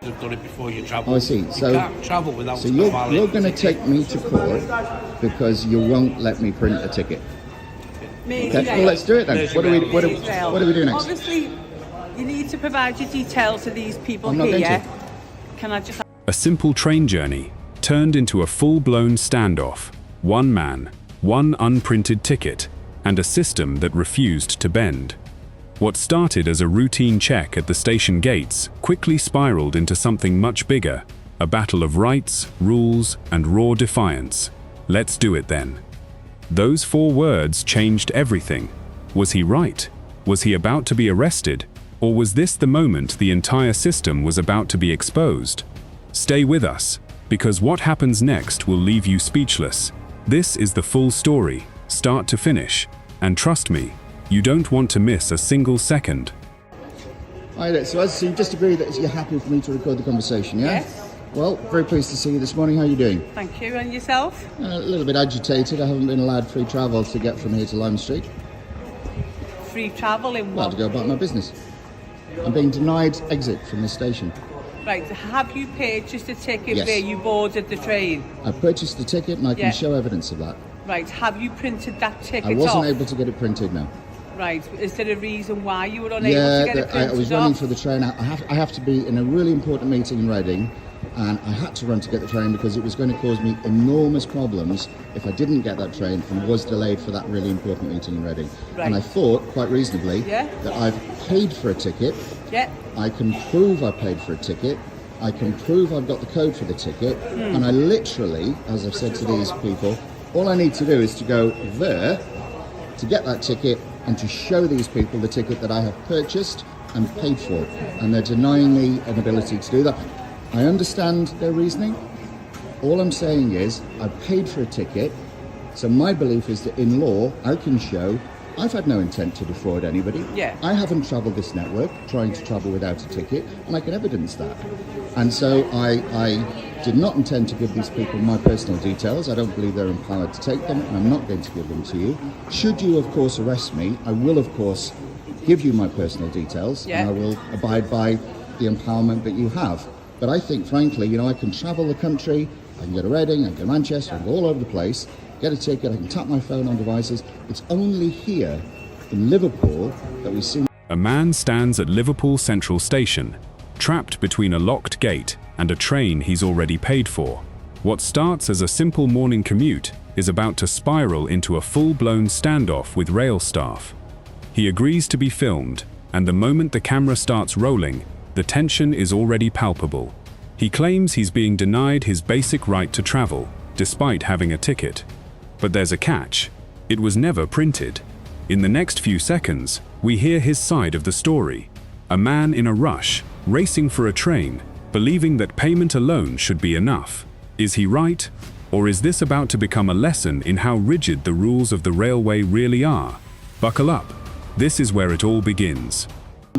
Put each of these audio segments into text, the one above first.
have done it before you travel. Oh, I see. So you can't travel without so you're going to take me to court because you won't let me print a ticket. Okay, well, let's do it then. What do we do next? Obviously, you need to provide your details to these people I'm not here. going to. Can I just... A simple train journey turned into a full-blown standoff. One man, one unprinted ticket, and a system that refused to bend. What started as a routine check at the station gates quickly spiraled into something much bigger, a battle of rights, rules, and raw defiance. Let's do it then. Those 4 words changed everything. Was he right? Was he about to be arrested? Or was this the moment the entire system was about to be exposed? Stay with us, because what happens next will leave you speechless. This is the full story, start to finish. And trust me, you don't want to miss a single second. All right, so you just agree that you're happy for me to record the conversation, yeah? Yes. Well, very pleased to see you this morning. How are you doing? Thank you. And yourself? A little bit agitated. I haven't been allowed free travel to get from here to Lime Street. Free travel in Well, what? to go about my business. I'm being denied exit from this station. Right, have you purchased a ticket Yes. where you boarded the train? I purchased the ticket and I can Yeah. show evidence of that. Right, have you printed that ticket I wasn't off? able to get it printed now. Right, is there a reason why you were unable to get it printed I was running off? for the train. I have to be in a really important meeting in Reading, and I had to run to get the train because it was going to cause me enormous problems if I didn't get that train and was delayed for that really important meeting in Reading. Right. And I thought, quite reasonably, Yeah. that I've paid for a ticket. Yeah. I can prove I paid for a ticket. I can prove I've got the code for the ticket. And I literally, as I've said to these people, all I need to do is to go there to get that ticket and to show these people the ticket that I have purchased and paid for. And they're denying me an ability to do that. I understand their reasoning. All I'm saying is I paid for a ticket, so my belief is that in law I can show I've had no intent to defraud anybody. Yeah. I haven't travelled this network trying to travel without a ticket, and I can evidence that. And so I did not intend to give these people my personal details. I don't believe they're empowered to take them, and I'm not going to give them to you. Should you, of course, arrest me, I will, of course, give you my personal details, Yeah. and I will abide by the empowerment that you have. But I think, frankly, I can travel the country, I can go to Reading, I can go to Manchester, I can go all over the place, get a ticket, I can tap my phone on devices. It's only here in Liverpool that we see... A man stands at Liverpool Central Station, trapped between a locked gate and a train he's already paid for. What starts as a simple morning commute is about to spiral into a full-blown standoff with rail staff. He agrees to be filmed, and the moment the camera starts rolling, the tension is already palpable. He claims he's being denied his basic right to travel, despite having a ticket. But there's a catch. It was never printed. In the next few seconds, we hear his side of the story. A man in a rush, racing for a train, believing that payment alone should be enough. Is he right? Or is this about to become a lesson in how rigid the rules of the railway really are? Buckle up. This is where it all begins.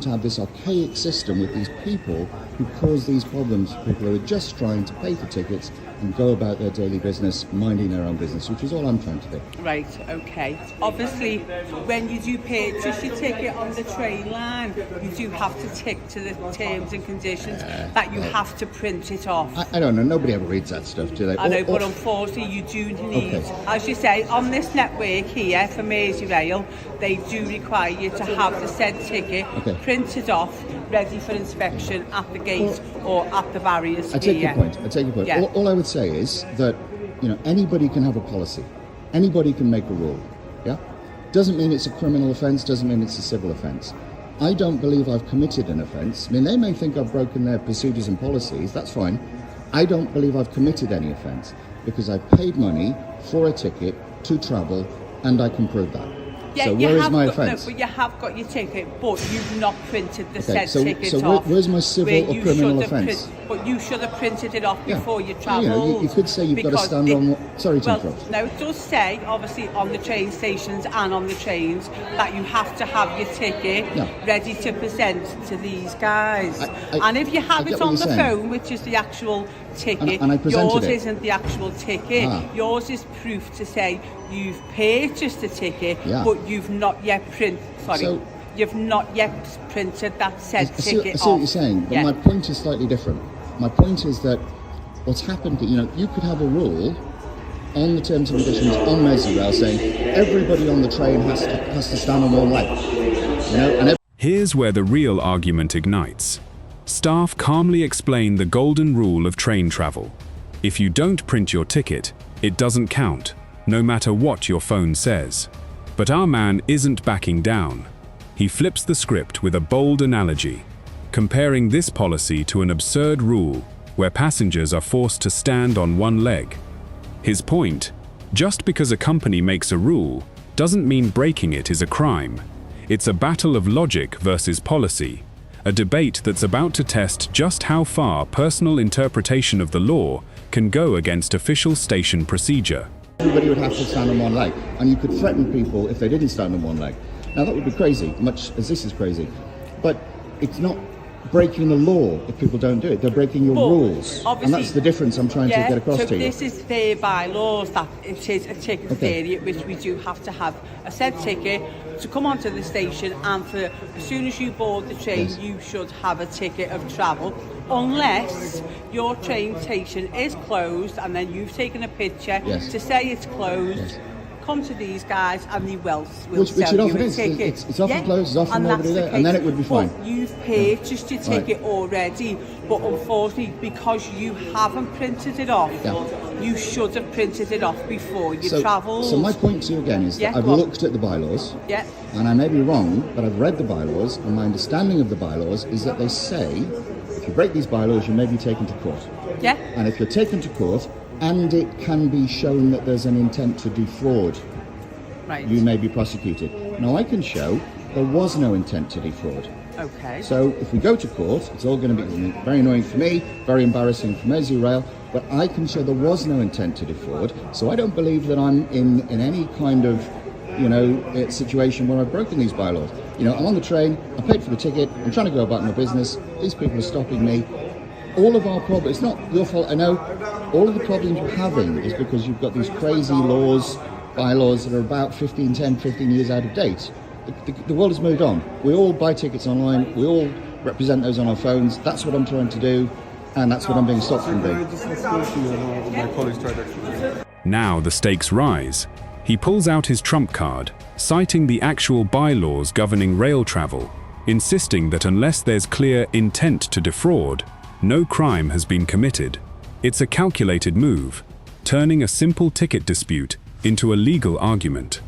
To have this archaic system with these people who cause these problems for people who are just trying to pay for tickets and go about their daily business, minding their own business, which is all I'm trying to do. Right, okay. Obviously, when you do purchase your ticket on the train line, you do have to tick to the terms and conditions that you have to print it off. I don't know, nobody ever reads that stuff, do they? I know, but unfortunately you do need, as you say, on this network here for Merseyrail, they do require you to have the said ticket printed off, ready for inspection at the gate or at the barriers I take here. your point, I take your point. Yeah. All I would say is that, anybody can have a policy. Anybody can make a rule, yeah? Doesn't mean it's a criminal offence, doesn't mean it's a civil offence. I don't believe I've committed an offence. I mean, they may think I've broken their procedures and policies, that's fine. I don't believe I've committed any offence because I've paid money for a ticket to travel and I can prove that. Yeah, so where is my offence? No, but you have got your ticket, but you've not printed the said ticket so off. Where's my civil or criminal offence? But you should have printed it off before you travelled. You could say you've got to stand on... Sorry to interrupt. No, it does say, obviously, on the train stations and on the trains, that you have to have your ticket ready to present to these guys. And if you have it on the phone, which is the actual ticket, and I yours it. isn't the actual ticket. Yours is proof to say you've purchased a ticket, but you've not yet you've not yet printed that said ticket off. I see what you're saying, but my point is slightly different. My point is that what's happened, you could have a rule on the terms and conditions on Merseyrail saying everybody on the train has to stand on one leg. Here's where the real argument ignites. Staff calmly explain the golden rule of train travel. If you don't print your ticket, it doesn't count, no matter what your phone says. But our man isn't backing down. He flips the script with a bold analogy, comparing this policy to an absurd rule where passengers are forced to stand on one leg. His point, just because a company makes a rule doesn't mean breaking it is a crime. It's a battle of logic versus policy, a debate that's about to test just how far personal interpretation of the law can go against official station procedure. Everybody would have to stand on one leg, and you could threaten people if they didn't stand on one leg. Now that would be crazy, much as this is crazy, but it's not breaking the law if people don't do it. They're breaking your rules, and that's the difference I'm trying to get across to you. So this is their bylaws that it is a ticket theory, which we do have to have a said ticket to come onto the station, and for as soon as you board the train, you should have a ticket of travel, unless your train station is closed and then you've taken a picture to say it's closed. Come to these guys and they will sell you a ticket. It's often closed, it's often nobody there, and then it would be fine. But you've purchased your ticket already, but unfortunately, because you haven't printed it off, you should have printed it off before you travelled. So my point to you again is that I've looked at the bylaws, and I may be wrong, but I've read the bylaws, and my understanding of the bylaws is that they say if you break these bylaws, you may be taken to court. And if you're taken to court, and it can be shown that there's an intent to defraud, you may be prosecuted. Now I can show there was no intent to defraud. So if we go to court, it's all going to be very annoying for me, very embarrassing for Merseyrail, but I can show there was no intent to defraud, so I don't believe that I'm in any kind of situation where I've broken these bylaws. I'm on the train, I paid for the ticket, I'm trying to go about my business, these people are stopping me. All of our problems, it's not your fault, I know, all of the problems we're having is because you've got these crazy laws, bylaws that are about 15 years out of date. The world has moved on. We all buy tickets online, we all represent those on our phones. That's what I'm trying to do, and that's what I'm being stopped from doing. Now the stakes rise. He pulls out his trump card, citing the actual bylaws governing rail travel, insisting that unless there's clear intent to defraud, no crime has been committed. It's a calculated move, turning a simple ticket dispute into a legal argument.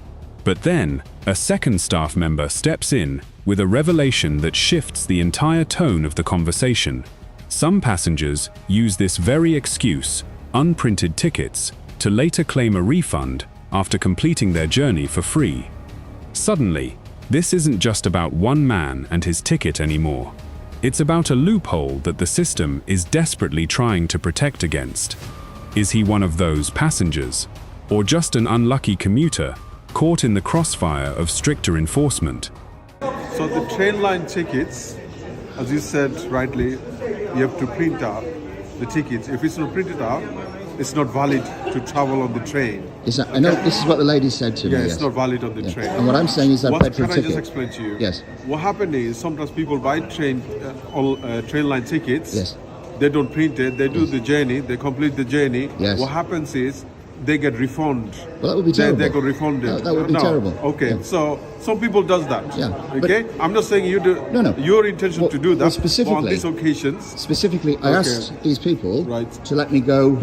But then, a second staff member steps in with a revelation that shifts the entire tone of the conversation. Some passengers use this very excuse, unprinted tickets, to later claim a refund after completing their journey for free. Suddenly, this isn't just about one man and his ticket anymore. It's about a loophole that the system is desperately trying to protect against. Is he one of those passengers, or just an unlucky commuter caught in the crossfire of stricter enforcement? So the train line tickets, as you said rightly, you have to print out the tickets. If it's not printed out, it's not valid to travel on the train. I know this is what the lady said to me. It's not valid on the train. And what I'm saying is that Can I just explain to you? Yes. What happened is sometimes people buy train line tickets. Yes. They don't print it. They do the journey. They complete the journey. Yes. What happens is they get refunded. Well, that would be terrible. They get refunded. That would be terrible. Okay. So some people does that. Okay. I'm not saying you do. No. Your intention to do that. Specifically, on these occasions. Specifically, I asked these people to let me go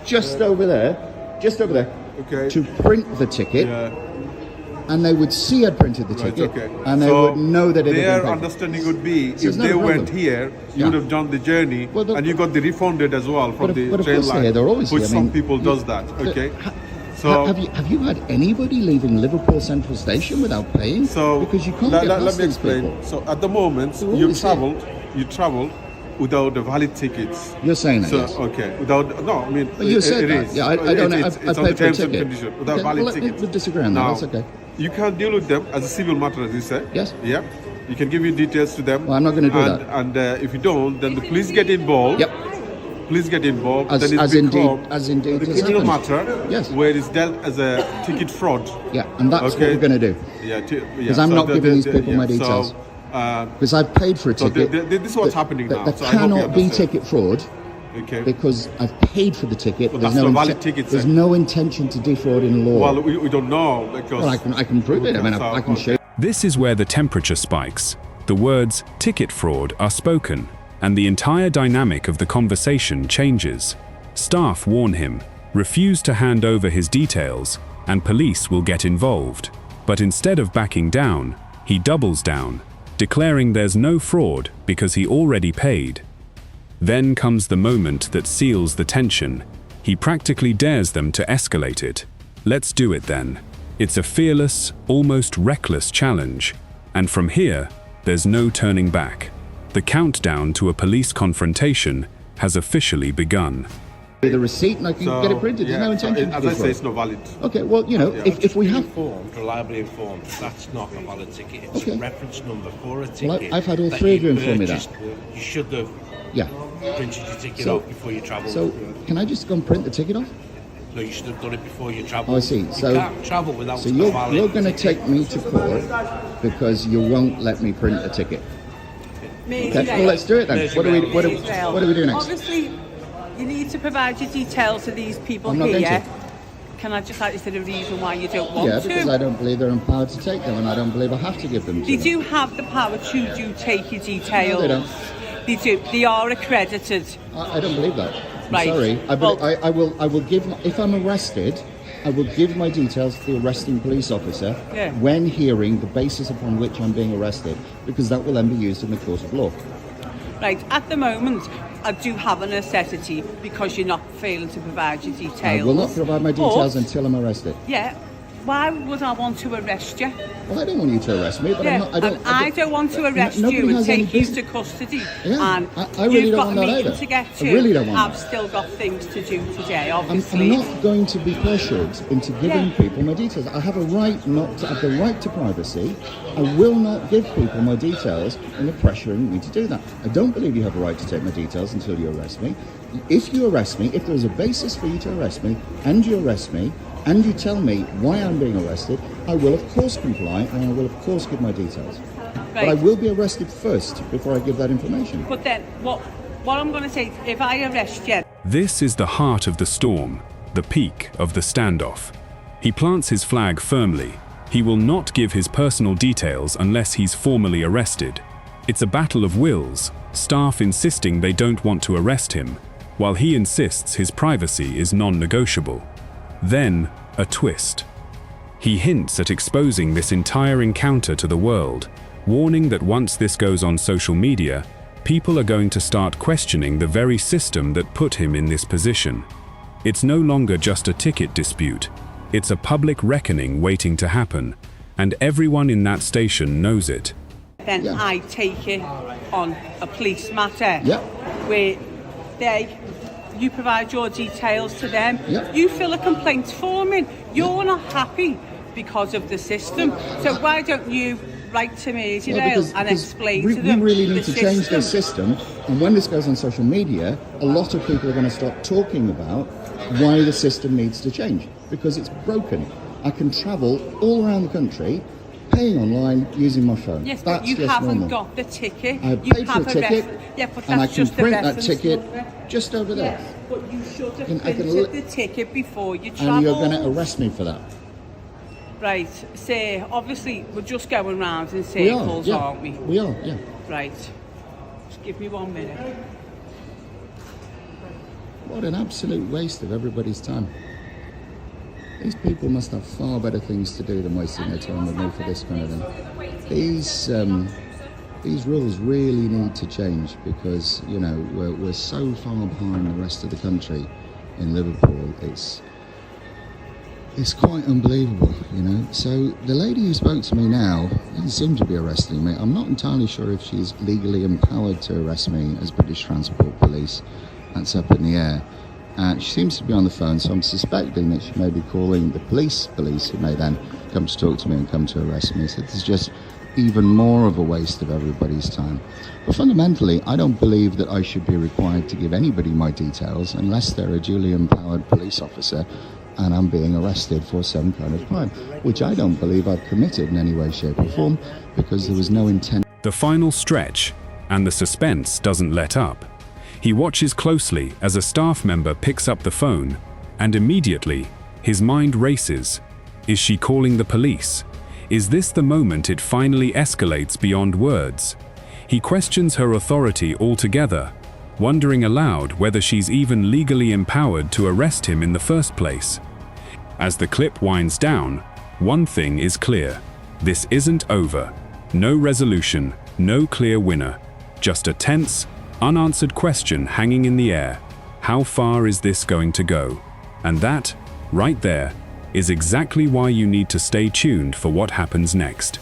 just over there, to print the ticket, and they would see I'd printed the ticket, and they would know that it had been their paid. understanding would be, So if they went here, you would have done the journey, and you got the refunded as well from the train line, they're always which here. some people does that. Okay. So have you had anybody leaving Liverpool Central Station without paying? Because you can't get past let me these explain. people. So at the moment, you travelled without the valid tickets. You're saying that, yes. Okay. Without, no, I mean, But you said it that. is. Yeah, I don't know. It's I on the paid for a terms and ticket. conditions, without valid tickets. We'll disagree on that. Now, That's okay. You can deal with them as a civil matter, as you said. Yes. Yeah. You can give your details to them. Well, I'm not going to do that. And if you don't, then the police get involved. Yep. Police get involved. As indeed the criminal matter. Yes. Where it's dealt as a ticket fraud. Yeah, and that's what we're going to do. Yeah. Because I'm not giving these people my details. So, Because I've paid for a So ticket. this is what's happening now. There So I hope you cannot be understand. ticket fraud. Okay. Because I've paid for the ticket. But that's not a valid ticket, There's sir. no intention to defraud in law. Well, we don't know because. Well, I can prove it. I mean, I can show you. This is where the temperature spikes. The words ticket fraud are spoken, and the entire dynamic of the conversation changes. Staff warn him, refuse to hand over his details, and police will get involved. But instead of backing down, he doubles down, declaring there's no fraud because he already paid. Then comes the moment that seals the tension. He practically dares them to escalate it. Let's do it then. It's a fearless, almost reckless challenge. And from here, there's no turning back. The countdown to a police confrontation has officially begun. The receipt and I can get it printed. There's no intention to As I say, defraud. it's not valid. Okay, well, you know, if we have... Informed, reliably informed, that's not a valid ticket. It's a reference number for a ticket. Well, I've had all three of you inform me that. You should have Yeah. printed your ticket off before you travel. So, can I just go and print the ticket off? No, you should have done it before you travel. Oh, I see. So, you can't travel without so a you're valid going to ticket. take me to court because you won't let me print a ticket. Okay, well, let's do it then. What do we do next? Obviously, you need to provide your details to these people I'm not here. going to. Can I just like, is there a reason why you don't want Yeah, to? because I don't believe they're empowered to take them, and I don't believe I have to give them to They them. do have the power to take your details. No, they don't. They do. They are accredited. I don't believe that. I'm Right. sorry. Well- I will give, if I'm arrested, I will give my details to the arresting police officer Yeah. when hearing the basis upon which I'm being arrested, because that will then be used in the court of law. Right. At the moment, I do have a necessity because you're not failing to provide your details. I will not provide my details But, until I'm arrested. Yeah. Why would I want to arrest you? Well, I don't want you to arrest me, but Yeah, I'm not, and I don't want to arrest nobody you and has any take you business- to custody. Yeah, And I really you've don't got want a that meeting either. to get I to. really don't want I've that. still got things to do today, I'm obviously. not going to be pressured into giving Yeah. people my details. I have a right not to have the right to privacy. I will not give people my details and they're pressuring me to do that. I don't believe you have a right to take my details until you arrest me. If you arrest me, if there is a basis for you to arrest me, and you arrest me, and you tell me why I'm being arrested, I will of course comply and I will of course give my details. But I Right. will be arrested first before I give that information. But then, what I'm going to say, if I arrest you, This is the heart of the storm, the peak of the standoff. He plants his flag firmly. He will not give his personal details unless he's formally arrested. It's a battle of wills, staff insisting they don't want to arrest him, while he insists his privacy is non-negotiable. Then, a twist. He hints at exposing this entire encounter to the world, warning that once this goes on social media, people are going to start questioning the very system that put him in this position. It's no longer just a ticket dispute. It's a public reckoning waiting to happen, and everyone in that station knows it. then Yeah. I take it on a police matter. Yeah. Where you provide your details to them. Yeah. You fill a complaint form in. You're not happy because of the system. So why don't you write to me and explain we, to them we really need the to change the system, and when this goes on social media, a lot of people are going to start talking about why the system needs to change, because it's broken. I can travel all around the country paying online using my phone. Yes, That's but you just haven't normal. got the ticket. I have You paid for a ticket, yeah, but and I that's can just the print that reference ticket number. just over there. Yes, but you should have I can printed the ticket before you travel. And you're going to arrest me for that. Right, so obviously we're just going round in We are, circles, yeah. aren't we? We are, yeah. Right. Just give me 1 minute. What an absolute waste of everybody's time. These people must have far better things to do than wasting their time with me for this kind of thing. These rules really need to change, because, you know, we're so far behind the rest of the country in Liverpool. It's quite unbelievable, you know. So the lady who spoke to me now doesn't seem to be arresting me. I'm not entirely sure if she's legally empowered to arrest me as British Transport Police. That's up in the air. She seems to be on the phone, so I'm suspecting that she may be calling the police, who may then come to talk to me and come to arrest me. So this is just even more of a waste of everybody's time. But fundamentally, I don't believe that I should be required to give anybody my details unless they're a duly empowered police officer and I'm being arrested for some kind of crime, which I don't believe I've committed in any way, shape or form, because there was no intent. The final stretch, and the suspense doesn't let up. He watches closely as a staff member picks up the phone, and immediately, his mind races. Is she calling the police? Is this the moment it finally escalates beyond words? He questions her authority altogether, wondering aloud whether she's even legally empowered to arrest him in the first place. As the clip winds down, one thing is clear. This isn't over. No resolution, no clear winner. Just a tense, unanswered question hanging in the air. How far is this going to go? And that, right there, is exactly why you need to stay tuned for what happens next.